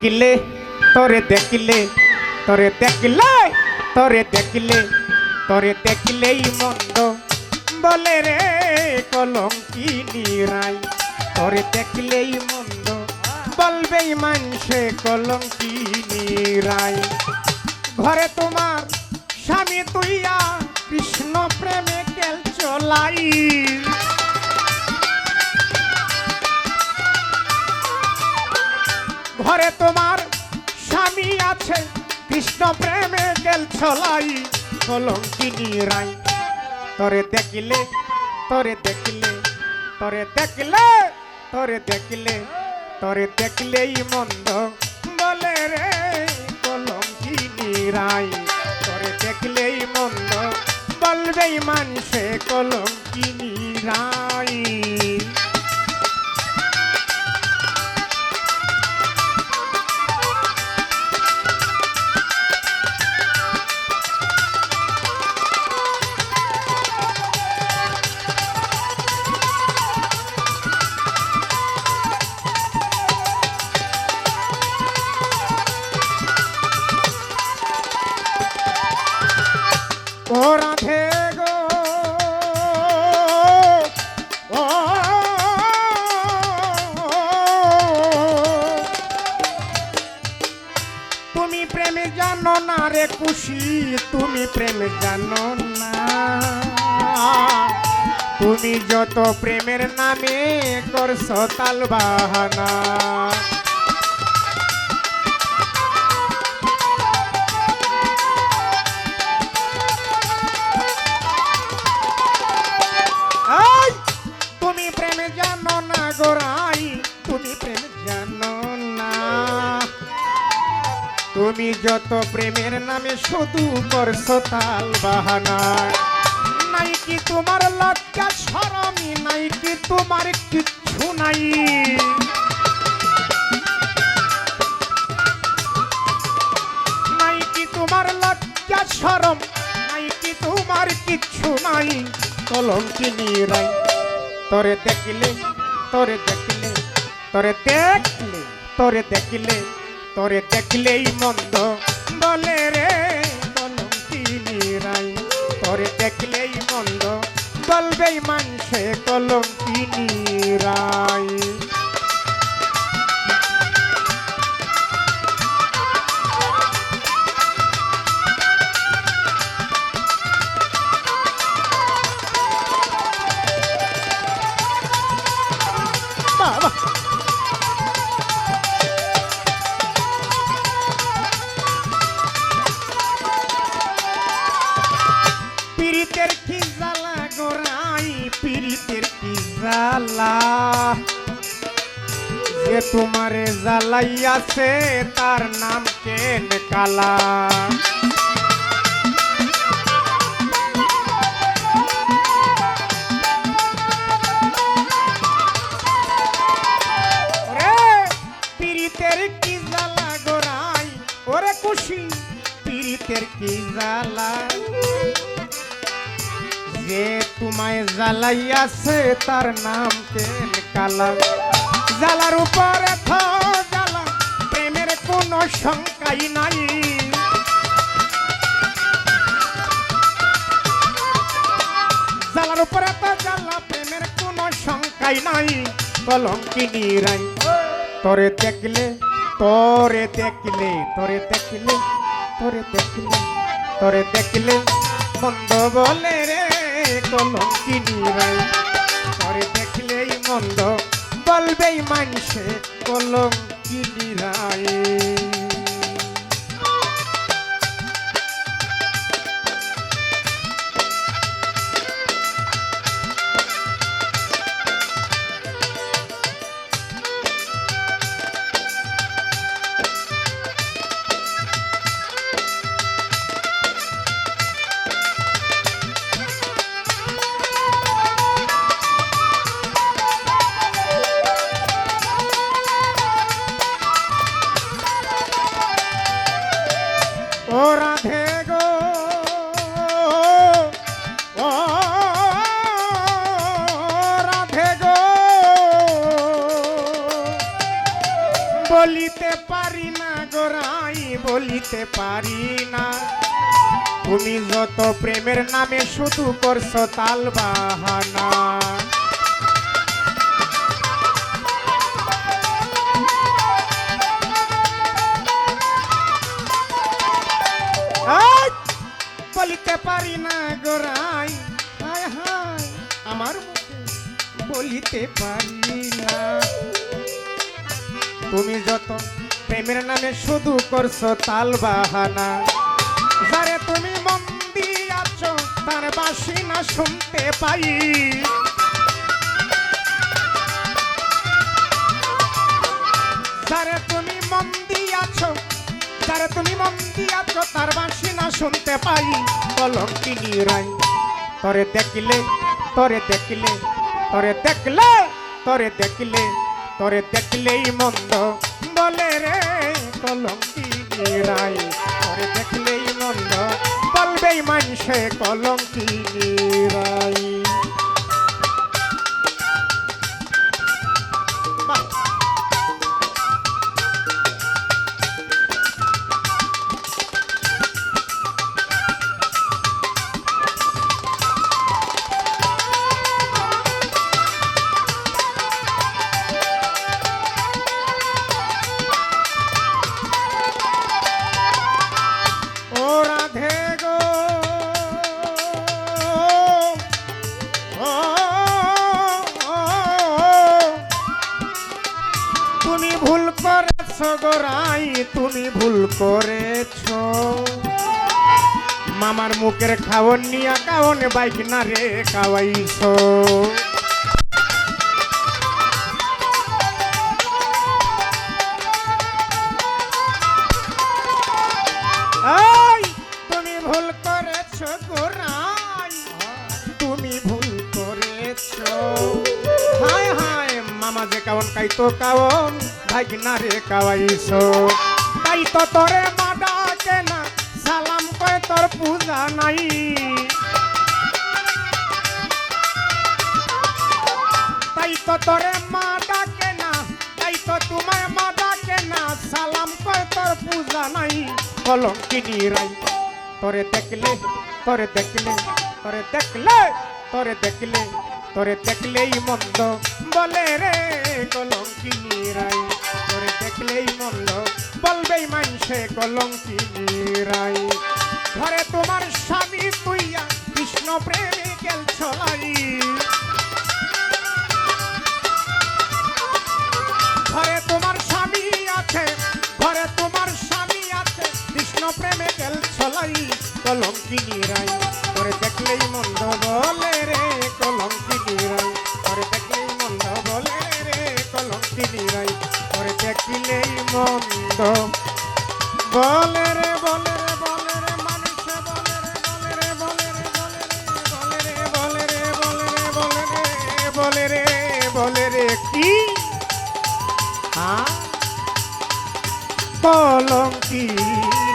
কিলে তোরে দেখিলে তোরে দেখিলে তোরে দেখিলে তোরে দেখিলেই মন্দ বলে রে কলঙ্কিনী রাই তোরে দেখিলেই মন্দ বলবেই মানুষে কলঙ্কিনী রাই ঘরে তোমার স্বামী তুইয়া কৃষ্ণ প্রেমে কেল চলাই ঘরে তোমার স্বামী আছে কৃষ্ণ প্রেমে গেল ছলাই কলঙ্কিনী রাই তোরে দেখিলে তোরে দেখিলে তোরে দেখিলে তোরে দেখিলে তোরে দেখলেই মন্দ বলে রে কলঙ্কিনী রাই তোরে দেখলেই মন্দ বলবেই মানুষে কলঙ্কিনী রাই ও রাধে গো ও তুমি প্রেমে জানো না রে খুশি তুমি প্রেমে জানো না তুমি যত প্রেমের নামে করছো তাল বাহানা তুমি প্রেমে জানো না গোরাই তুমি প্রেমে জানো না তুমি যত প্রেমের নামে শুধু করছো তাল বাহানা নাই কি তোমার লজ্জা শরমি নাই কি তোমার কিচ্ছু নাই নাই কি তোমার লজ্জা শরম নাই কি তোমার কিচ্ছু নাই কলঙ্কিনী রাই তোরে দেখিলে তোরে দেখিলে তোরে দেখলে তোরে দেখিলে তোরে দেখলেই মন্দ বলে রে কলঙ্কিনী রাই তোরে দেখলেই মন্দ বলবেই মানুষে কলঙ্কিনী রাই পীড়িতের কি জ্বালা গোরাই পীড়িতের কি জ্বালা যে তোমারে জ্বালাইয়াছে তার নাম কেন কালা পীড়িতের কি জ্বালা গোরাই ওরে খুশি পীড়িতের কি জ্বালা যে তোমায় জ্বালাইয়াছে তার নাম কেন কালা জ্বালার উপরে তো জ্বালা প্রেমের কোনো শঙ্কাই নাই জ্বালার উপরে তো জ্বালা প্রেমের কোনো শঙ্কাই নাই কলঙ্কিনী রাই তোরে দেখলে তোরে দেখলে তোরে দেখলে তোরে দেখলে তোরে দেখলে মন্দ বলে রে কলঙ্কিনী রাই তোরে দেখলেই মন্দ বলবেই মানুষে কলঙ্কিনী রাই ও রাধে গো ও রাধে গো বলিতে পারি না গোরাই বলিতে পারি না তুমি যত প্রেমের নামে শুধু করছো তাল বাহানা বলিতে পারি না গোরাই হায় হায় আমার মুখে বলিতে পারি না তুমি যত প্রেমের নামে শুধু করছো তাল বাহানা যারে তুমি মন দিয়াছ তার বাসি না শুনতে পাই যারে তুমি মন দিয়াছ যারে তুমি মন দিয়াছ তার বাসি না শুনতে পাই কলঙ্কিনী রাই তরে দেখলে তরে দেখলে তরে দেখলে তরে দেখলে তরে দেখলেই মন্দ বলে রে কলঙ্কিনী রাই তরে দেখলেই মন্দ বলবেই মানুষে কলঙ্কিনী রাই তুমি ভুল করেছ গোরাই তুমি ভুল করেছ মামার মুখের খাওন নিয়া কাওন বাইক না রে খাওয়াইছ তুমি ভুল করেছ গোরাই তুমি ভুল করেছ হায় হায় মামা যে কাওন কাইতো কাওন ভাগনা রে কাওয়াইছো তাই তো তোরে মা ডাকে না সালাম কয় তোর পূজা নাই তাই তো তোরে মা ডাকে না তাই তো তোমায় মা ডাকে না সালাম কয় তোর পূজা নাই কলঙ্কিনী রাই তোরে দেখলে তোরে দেখলে তোরে দেখলে তোরে দেখলে তোরে দেখলেই মন্দ বলে রে কলঙ্কিনী রাই তোরে দেখলেই মন্দ বলবেই মানুষে কলঙ্কিনী রাই ঘরে তোমার স্বামী তুইয়া কৃষ্ণ প্রেমে গেল ছলাই ঘরে তোমার স্বামী আছে ঘরে তোমার স্বামী আছে কৃষ্ণ প্রেমে গেল ছলাই কলঙ্কিনী রাই তোরে দেখলেই মন্দ বলে রে কলঙ্কিনী রাই তোরে দেখলেই মন্দ বলে রে কলঙ্কিনী রাই তোরে দেখলেই মন্দ বলে রে বলে রে বলে রে মানুষে বলে রে বলে রে বলে রে বলে রে বলে রে বলে রে বলে রে বলে রে কি কলঙ্কিনী